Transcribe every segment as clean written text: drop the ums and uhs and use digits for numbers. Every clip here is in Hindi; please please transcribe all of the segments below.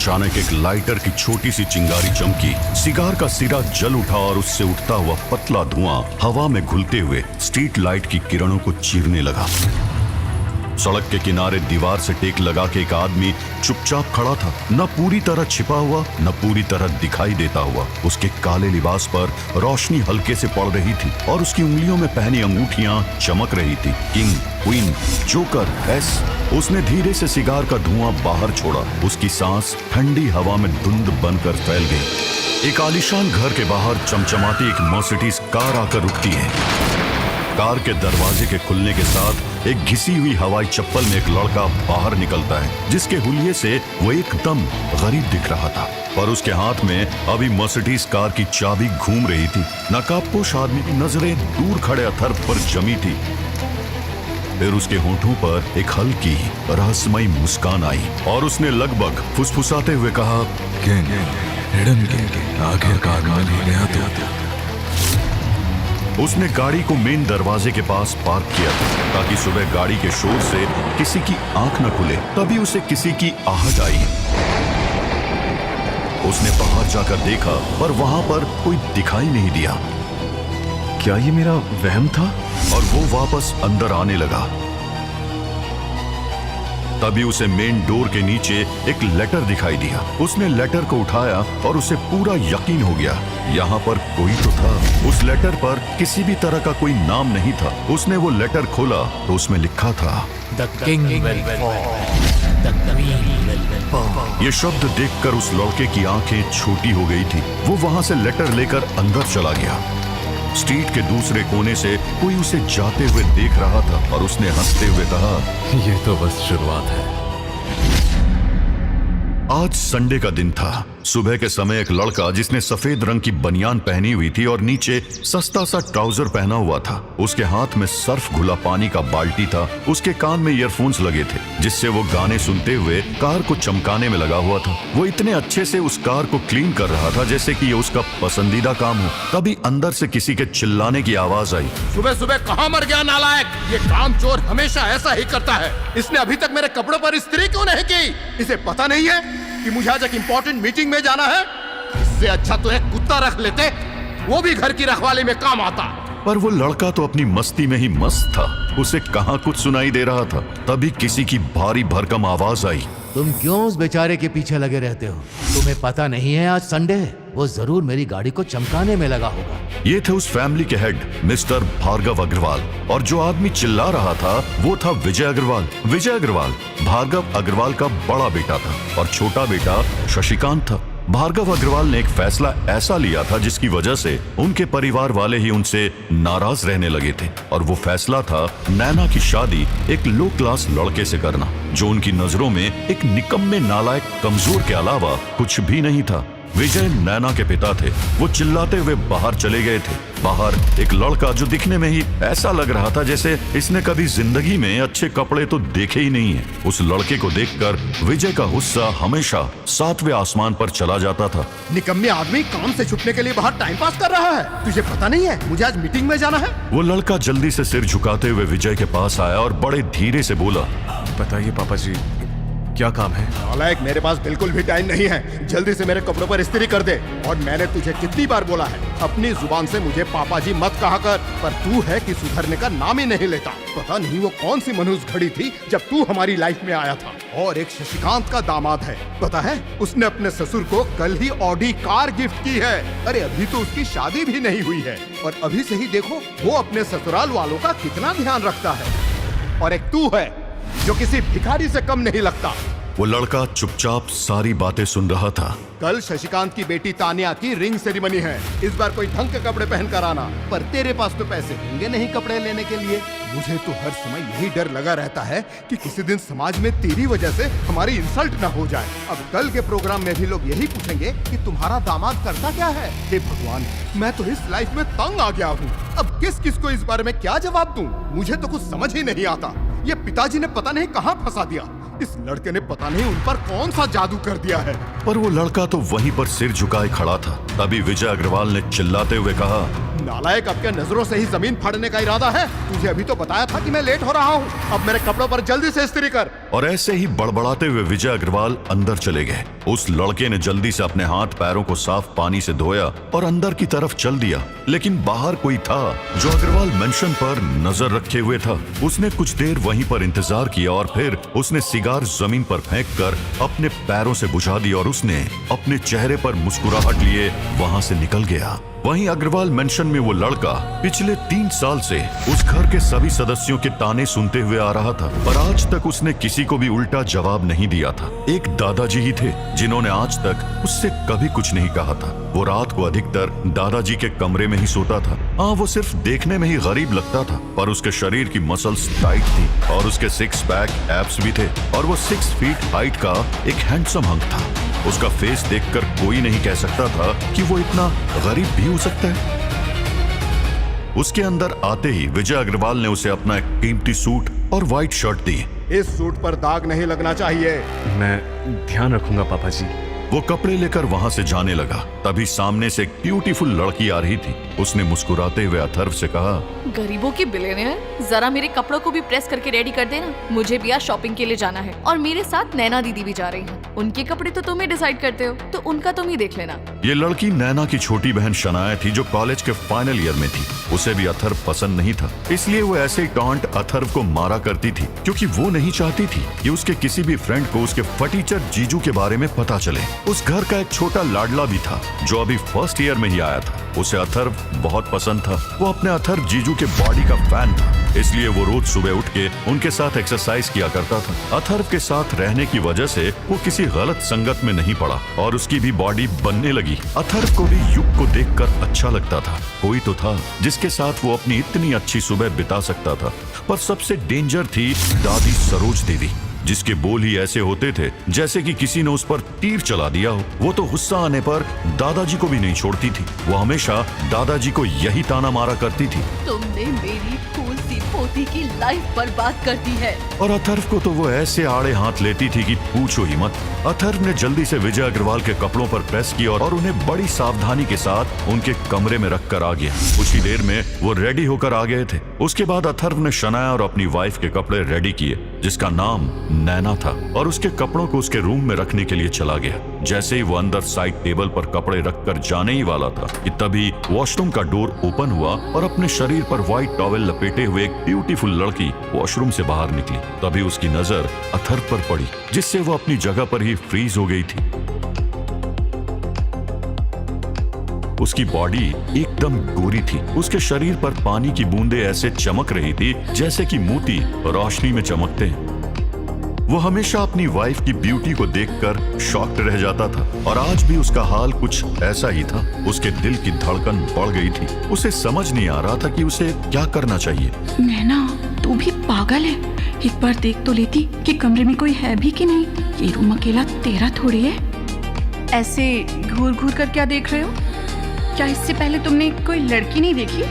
अचानक एक लाइटर की छोटी सी चिंगारी चमकी, सिगार का सिरा जल उठा और उससे उठता हुआ पतला धुआं हवा में घुलते हुए स्ट्रीट लाइट की किरणों को चीरने लगा। सड़क के किनारे दीवार से टेक लगा के एक आदमी चुपचाप खड़ा था, न पूरी तरह छिपा हुआ न पूरी तरह दिखाई देता हुआ। उसके काले लिबास पर रोशनी हल्के से पड़ रही थी और उसकी उंगलियों में पहनी अंगूठियां चमक रही थी। King, queen, joker, S. उसने धीरे से सिगार का धुआं बाहर छोड़ा। उसकी सांस ठंडी हवा में धुंध बनकर फैल गई। एक आलीशान घर के बाहर चमचमाती एक मर्सिडीज कार आकर रुकती है। कार के दरवाजे के खुलने के साथ एक घिसी हुई हवाई चप्पल में एक लड़का बाहर निकलता है, जिसके हुलिये से वो एकदम गरीब दिख रहा था। पर उसके हाथ में अभी मर्सिडीज कार की चाबी घूम रही थी। नकाबपोश आदमी की नजरें दूर खड़े अथर्व पर जमी थी। फिर उसके होंठों पर एक हल्की रहस्यमयी मुस्कान आई और उसने लगभग फुसफुसाते हुए कहा, आखिरकार मान ही गया तो। उसने गाड़ी को मेन दरवाजे के पास पार्क किया था ताकि सुबह गाड़ी के शोर से किसी की आंख न खुले। तभी उसे किसी की आहट आई। उसने बाहर जाकर देखा पर वहां पर कोई दिखाई नहीं दिया। क्या ये मेरा वहम था? और वो वापस अंदर आने लगा। तभी उसे मेन डोर के नीचे एक लेटर दिखाई दिया। उसने लेटर को उठाया और उसे पूरा यकीन हो गया, यहाँ पर कोई तो था। उस लेटर पर किसी भी तरह का कोई नाम नहीं था। उसने वो लेटर खोला तो उसमें लिखा था, The king will fall, the queen will fall। ये शब्द देखकर उस लड़के की आंखें छोटी हो गई थी। वो वहां से लेटर लेकर अंदर चला गया। स्ट्रीट के दूसरे कोने से कोई उसे जाते हुए देख रहा था और उसने हंसते हुए कहा, ये तो बस शुरुआत है। आज संडे का दिन था। सुबह के समय एक लड़का जिसने सफेद रंग की बनियान पहनी हुई थी और नीचे सस्ता सा ट्राउजर पहना हुआ था, उसके हाथ में सर्फ घुला पानी का बाल्टी था। उसके कान में ईयरफोन्स लगे थे जिससे वो गाने सुनते हुए कार को चमकाने में लगा हुआ था। वो इतने अच्छे से उस कार को क्लीन कर रहा था जैसे कि ये उसका पसंदीदा काम हो। तभी अंदर से किसी के चिल्लाने की आवाज आई, सुबह सुबह कहाँ मर गया नालायक? ये कामचोर हमेशा ऐसा ही करता है। इसने अभी तक मेरे कपड़ों पर इस्त्री क्यों नहीं की? इसे पता नहीं है कि मुझे आज एक इम्पोर्टेंट मीटिंग में जाना है? इससे अच्छा तो एक कुत्ता रख लेते, वो भी घर की रखवाली में काम आता। पर वो लड़का तो अपनी मस्ती में ही मस्त था। उसे कहाँ कुछ सुनाई दे रहा था। तभी किसी की भारी भरकम आवाज आई, तुम क्यों उस बेचारे के पीछे लगे रहते हो? तुम्हें पता नहीं है आज संडे है? वो जरूर मेरी गाड़ी को चमकाने में लगा होगा। ये थे उस फैमिली के हेड मिस्टर भार्गव अग्रवाल, और जो आदमी चिल्ला रहा था वो था विजय अग्रवाल। विजय अग्रवाल भार्गव अग्रवाल का बड़ा बेटा था और छोटा बेटा शशिकांत था। भार्गव अग्रवाल ने एक फैसला ऐसा लिया था जिसकी वजह से उनके परिवार वाले ही उनसे नाराज रहने लगे थे, और वो फैसला था नैना की शादी एक लो क्लास लड़के से करना जो उनकी नजरों में एक निकम्मे नालायक कमजोर के अलावा कुछ भी नहीं था। विजय नैना के पिता थे। वो चिल्लाते हुए बाहर चले गए थे। बाहर एक लड़का जो दिखने में ही ऐसा लग रहा था जैसे इसने कभी जिंदगी में अच्छे कपड़े तो देखे ही नहीं है। उस लड़के को देखकर विजय का गुस्सा हमेशा 7वें आसमान पर चला जाता था। निकम्मे आदमी काम से छुपने के लिए बाहर टाइम पास कर रहा है। तुझे पता नहीं है मुझे आज मीटिंग में जाना है? वो लड़का जल्दी से सिर झुकाते हुए विजय के पास आया और बड़े धीरे से बोला, बताइए पापा जी, क्या काम है? नालायक, मेरे पास बिल्कुल भी टाइम नहीं है। जल्दी से मेरे कपड़ों पर इस्त्री कर दे। और मैंने तुझे कितनी बार बोला है, अपनी जुबान से मुझे पापा जी मत कहा कर, पर तू है कि सुधरने का नाम ही नहीं लेता। पता नहीं वो कौन सी मनुष्य घड़ी थी जब तू हमारी लाइफ में आया था। और एक शशिकांत का दामाद है, पता है उसने अपने ससुर को कल ही ऑडी कार गिफ्ट की है। अरे अभी तो उसकी शादी भी नहीं हुई है और अभी से ही देखो वो अपने ससुराल वालों का कितना ध्यान रखता है। और एक तू है जो किसी भिखारी से कम नहीं लगता। वो लड़का चुपचाप सारी बातें सुन रहा था। कल शशिकांत की बेटी तानिया की रिंग सेरेमनी है। इस बार कोई ढंग के कपड़े पहन कर आना, पर तेरे पास तो पैसे होंगे नहीं कपड़े लेने के लिए। मुझे तो हर समय यही डर लगा रहता है कि किसी दिन समाज में तेरी वजह से हमारी इंसल्ट ना हो जाए। अब कल के प्रोग्राम में भी लोग यही पूछेंगे कि तुम्हारा दामाद करता क्या है। हे भगवान, मैं तो इस लाइफ में तंग आ गया हूँ। अब किस किस को इस बारे में क्या जवाब दूं? मुझे तो कुछ समझ ही नहीं आता। ये पिताजी ने पता नहीं कहाँ फंसा दिया। इस लड़के ने पता नहीं उन पर कौन सा जादू कर दिया है। पर वो लड़का तो वहीं पर सिर झुकाए खड़ा था। तभी विजय अग्रवाल ने चिल्लाते हुए कहा, नालायक, अब क्या नजरों से ही जमीन फाड़ने का इरादा है? तुझे अभी तो बताया था कि मैं लेट हो रहा हूँ। अब मेरे कपड़ों पर जल्दी से इस्त्री कर। और ऐसे ही बड़बड़ाते हुए विजय अग्रवाल अंदर चले गए। उस लड़के ने जल्दी से अपने हाथ पैरों को साफ पानी से धोया और अंदर की तरफ चल दिया, लेकिन बाहर कोई था जो अग्रवाल मेंशन पर नजर रखे हुए था। उसने कुछ देर वहीं पर इंतजार किया और फिर उसने सिगार जमीन पर फेंक कर अपने पैरों से बुझा दी और उसने अपने चेहरे पर मुस्कुराहट लिए वहां से निकल गया। वहीं अग्रवाल मेंशन में वो लड़का पिछले 3 साल से उस घर के सभी सदस्यों के ताने सुनते हुए आ रहा था, पर आज तक उसने किसी को भी उल्टा जवाब नहीं दिया था। एक दादाजी ही थे जिन्होंने आज तक उससे कभी कुछ नहीं कहा था। वो रात को अधिकतर दादाजी के कमरे में ही सोता था। हाँ, वो सिर्फ देखने में ही गरीब लगता था, पर उसके शरीर की मसल्स टाइट थी और उसके 6 पैक एब्स भी थे और वो 6 फीट हाइट का एक हैंडसम हंक था। उसका फेस देखकर कोई नहीं कह सकता था कि वो इतना गरीब भी हो सकता है। उसके अंदर आते ही विजय अग्रवाल ने उसे अपना एक कीमती सूट और व्हाइट शर्ट दी। इस सूट पर दाग नहीं लगना चाहिए। मैं ध्यान रखूंगा पापा जी। वो कपड़े लेकर वहां से जाने लगा। तभी सामने से एक ब्यूटीफुल लड़की आ रही थी। उसने मुस्कुराते हुए अथर्व से कहा, गरीबों की बिलियनियर, जरा मेरे कपड़ों को भी प्रेस करके रेडी कर देना। मुझे भी आज शॉपिंग के लिए जाना है और मेरे साथ नैना दीदी भी जा रही हैं। उनके कपड़े तो तुम ही डिसाइड करते हो, तो उनका तुम ही देख लेना। ये लड़की नैना की छोटी बहन शनाया थी जो कॉलेज के फाइनल ईयर में थी। उसे भी अथर्व पसंद नहीं था, इसलिए वो ऐसे ही टॉन्ट अथर्व को मारा करती थी, क्योंकि वो नहीं चाहती थी कि उसके किसी भी फ्रेंड को उसके फटीचर जीजू के बारे में पता चले। उस घर का एक छोटा लाडला भी था जो अभी फर्स्ट ईयर में ही आया था। उसे अथर्व बहुत पसंद था। वो अपने अथर्व जीजू के बॉडी का फैन था, इसलिए वो रोज सुबह उठ के उनके साथ एक्सरसाइज किया करता था। अथर्व के साथ रहने की वजह से वो किसी गलत संगत में नहीं पड़ा और उसकी भी बॉडी बनने लगी। अथर्व को भी युग को देखकर अच्छा लगता था। कोई तो था जिसके साथ वो अपनी इतनी अच्छी सुबह बिता सकता था, पर सबसे डेंजर थी दादी सरोज देवी, जिसके बोल ही ऐसे होते थे जैसे कि किसी ने उस पर तीर चला दिया हो। वो तो गुस्सा आने पर दादाजी को भी नहीं छोड़ती थी। वो हमेशा दादाजी को यही ताना मारा करती थी, तुमने मेरी फूल सी पोती की लाइफ बर्बाद कर दी है। और अथर्व को तो वो ऐसे आड़े हाथ लेती थी कि पूछो ही मत। अथर्व ने जल्दी से विजय अग्रवाल के कपड़ों पर प्रेस किया और उन्हें बड़ी सावधानी के साथ उनके कमरे में रख कर आ गया। कुछ ही देर में वो रेडी होकर आ गए थे। उसके बाद अथर्व ने शनाया और अपनी वाइफ के कपड़े रेडी किए, जिसका नाम नैना था, और उसके कपड़ों को उसके रूम में रखने के लिए चला गया। जैसे ही वो अंदर साइड टेबल पर कपड़े रखकर जाने ही वाला था कि तभी वॉशरूम का डोर ओपन हुआ और अपने शरीर पर व्हाइट टॉवेल लपेटे हुए एक ब्यूटीफुल लड़की वॉशरूम से बाहर निकली। तभी उसकी नजर अथर्व पर पड़ी, जिससे वो अपनी जगह पर ही फ्रीज हो गई थी। उसकी बॉडी एकदम गोरी थी। उसके शरीर पर पानी की बूंदें ऐसे चमक रही थी जैसे कि मोती रोशनी में चमकते हैं। वो हमेशा अपनी वाइफ की ब्यूटी को देखकर शॉक्ड रह जाता था, और आज भी उसका हाल कुछ ऐसा ही था। उसके दिल की धड़कन बढ़ गई थी। उसे समझ नहीं आ रहा था कि उसे क्या करना चाहिए। नैना, तू भी पागल है। एक बार देख तो लेती कि कमरे में कोई है भी कि नहीं। ये रूम अकेला तेरा थोड़ी है। ऐसे घूर घूर कर क्या देख रहे हो? क्या इससे पहले तुमने कोई लड़की नहीं देखी?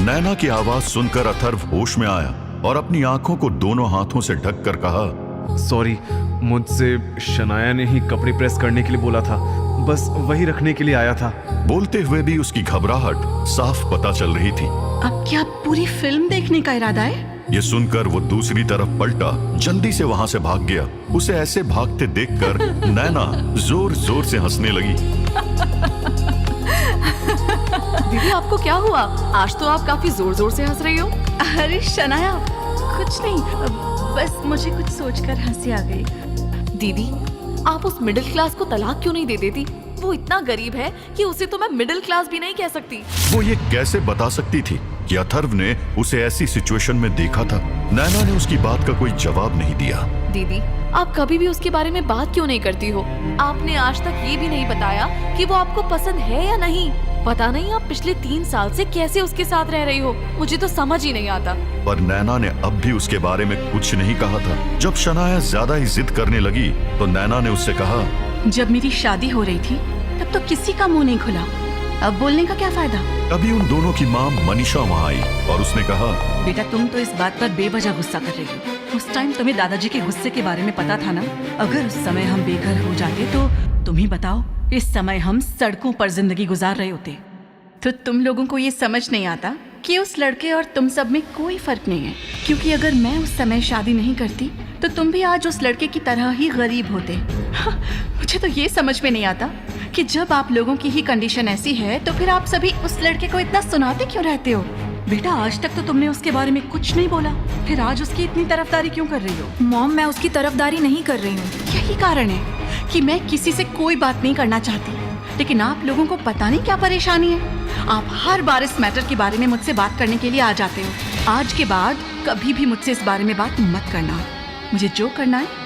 नैना की आवाज सुनकर अथर्व होश में आया और अपनी आंखों को दोनों हाथों से ढक कर कहा, सॉरी, मुझसे शनाया ने ही कपड़े प्रेस करने के लिए बोला था। बस वही रखने के लिए आया था। बोलते हुए भी उसकी घबराहट साफ पता चल रही थी। अब क्या पूरी फिल्म देखने का इरादा है? ये सुनकर वो दूसरी तरफ पलटा, जल्दी से वहां से भाग गया। उसे ऐसे भागते देखकर नैना जोर जोर से हंसने लगी। दीदी, आपको क्या हुआ? आज तो आप काफी जोर जोर से हंस रही हो। अरे शनाया, कुछ नहीं, बस मुझे कुछ सोचकर हंसी आ गई। दीदी, आप उस मिडिल क्लास को तलाक क्यों नहीं दे देती? वो इतना गरीब है कि उसे तो मैं मिडिल क्लास भी नहीं कह सकती। वो ये कैसे बता सकती थी कि अथर्व ने उसे ऐसी सिचुएशन में देखा था? नैना ने उसकी बात का कोई जवाब नहीं दिया। दीदी, आप कभी भी उसके बारे में बात क्यों नहीं करती हो? आपने आज तक ये भी नहीं बताया कि वो आपको पसंद है या नहीं। पता नहीं आप पिछले 3 साल से कैसे उसके साथ रह रही हो, मुझे तो समझ ही नहीं आता। पर नैना ने अब भी उसके बारे में कुछ नहीं कहा था। जब शनाया ज्यादा ही जिद करने लगी तो नैना ने उससे कहा, जब मेरी शादी हो रही थी तब तो किसी का मुंह नहीं खुला, अब बोलने का क्या फायदा? तभी उन दोनों की माँ मनीषा वहाँ आई और उसने कहा, बेटा, तुम तो इस बात पर बेवजह गुस्सा कर रही हो। उस टाइम तुम्हें दादाजी के गुस्से के बारे में पता था ना? अगर उस समय हम बेघर हो जाते तो तुम ही बताओ, इस समय हम सड़कों पर जिंदगी गुजार रहे होते। तो तुम लोगों को ये समझ नहीं आता कि उस लड़के और तुम सब में कोई फर्क नहीं है, क्योंकि अगर मैं उस समय शादी नहीं करती तो तुम भी आज उस लड़के की तरह ही गरीब होते। मुझे तो ये समझ में नहीं आता कि जब आप लोगों की ही कंडीशन ऐसी है तो फिर आप सभी उस लड़के को इतना सुनाते क्यों रहते हो? बेटा आज तक तो तुमने उसके बारे में कुछ नहीं बोला, फिर आज उसकी इतनी तरफदारी क्यों कर रही हो? मॉम, मैं उसकी तरफदारी नहीं कर रही हूँ। यही कारण है कि मैं किसी से कोई बात नहीं करना चाहती, लेकिन आप लोगों को पता नहीं क्या परेशानी है। आप हर बार इस मैटर के बारे में मुझसे बात करने के लिए आ जाते हो। आज के बाद कभी भी मुझसे इस बारे में बात मत करना। मुझे जो करना है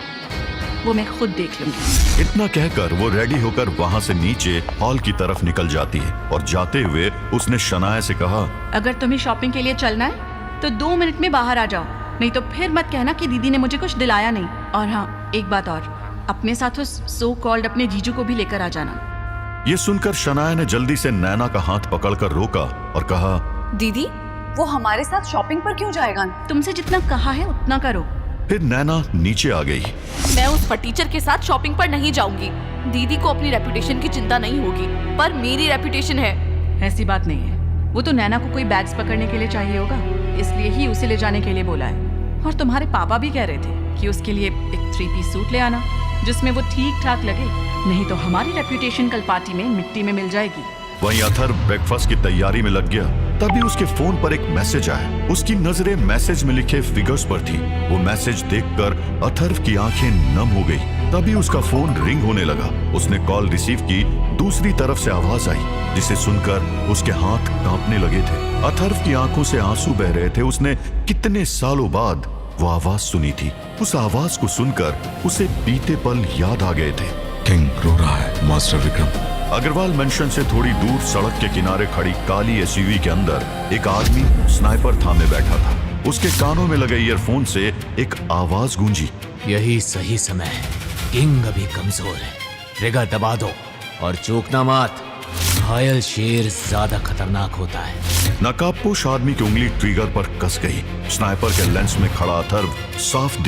वो मैं खुद देख लूंगी। इतना कहकर वो रेडी होकर वहाँ से नीचे हॉल की तरफ निकल जाती है और जाते हुए उसने शनाया से कहा, अगर तुम्हें शॉपिंग के लिए चलना है तो 2 मिनट में बाहर आ जाओ, नहीं तो फिर मत कहना कि दीदी ने मुझे कुछ दिलाया नहीं। और हाँ, एक बात और, अपने साथ उस सो कॉल्ड अपने जीजू को भी लेकर आ जाना। ये सुनकर शनाया ने जल्दी से नैना का हाथ पकड़कर रोका और कहा, दीदी, वो हमारे साथ शॉपिंग पर क्यों जाएगा? तुमसे जितना कहा है उतना करो। फिर नैना नीचे आ गई। मैं उस फटीचर के साथ शॉपिंग पर नहीं जाऊंगी। दीदी को अपनी रेपुटेशन की चिंता नहीं होगी, पर मेरी रेपुटेशन है। ऐसी बात नहीं है, वो तो नैना को कोई बैग्स पकड़ने के लिए चाहिए होगा, इसलिए ही उसे ले जाने के लिए बोला है। और तुम्हारे पापा भी कह रहे थे कि उसके लिए एक 3 पीस सूट ले आना जिसमें वो ठीक ठाक लगे, नहीं तो हमारी रेपुटेशन कल पार्टी में मिट्टी में मिल जाएगी। वहीं अथर्व ब्रेकफास्ट की तैयारी में लग गया। तभी उसके फोन पर एक मैसेज आया। उसकी नजरें मैसेज में लिखे फिगर्स पर थी। वो मैसेज देखकर अथर्व की आंखें नम हो गई। तभी उसका फोन रिंग होने लगा। उसने कॉल रिसीव की। दूसरी तरफ से आवाज आई जिसे सुनकर उसके हाथ कांपने लगे थे। अथर्व की आंखों से आंसू बह रहे थे। उसने कितने सालों बाद वो आवाज सुनी थी। उस आवाज को सुनकर उसे बीते पल याद आ गए थे। किंग रो रहा है मास्टर विक्रम। अग्रवाल मेंशन से थोड़ी दूर सड़क के किनारे खड़ी काली एसयूवी के अंदर एक आदमी स्नाइपर थामे बैठा था। उसके कानों में लगे ईयरफोन से एक आवाज गूंजी, यही सही समय है। किंग अभी कमजोर है, ट्रिगर दबा दो और चूकना मत। घायल शेर ज्यादा खतरनाक होता है। नकाबपोश आदमी की उंगली ट्रिगर पर कस गई। स्नाइपर के लेंस में खड़ा अथर्व साफ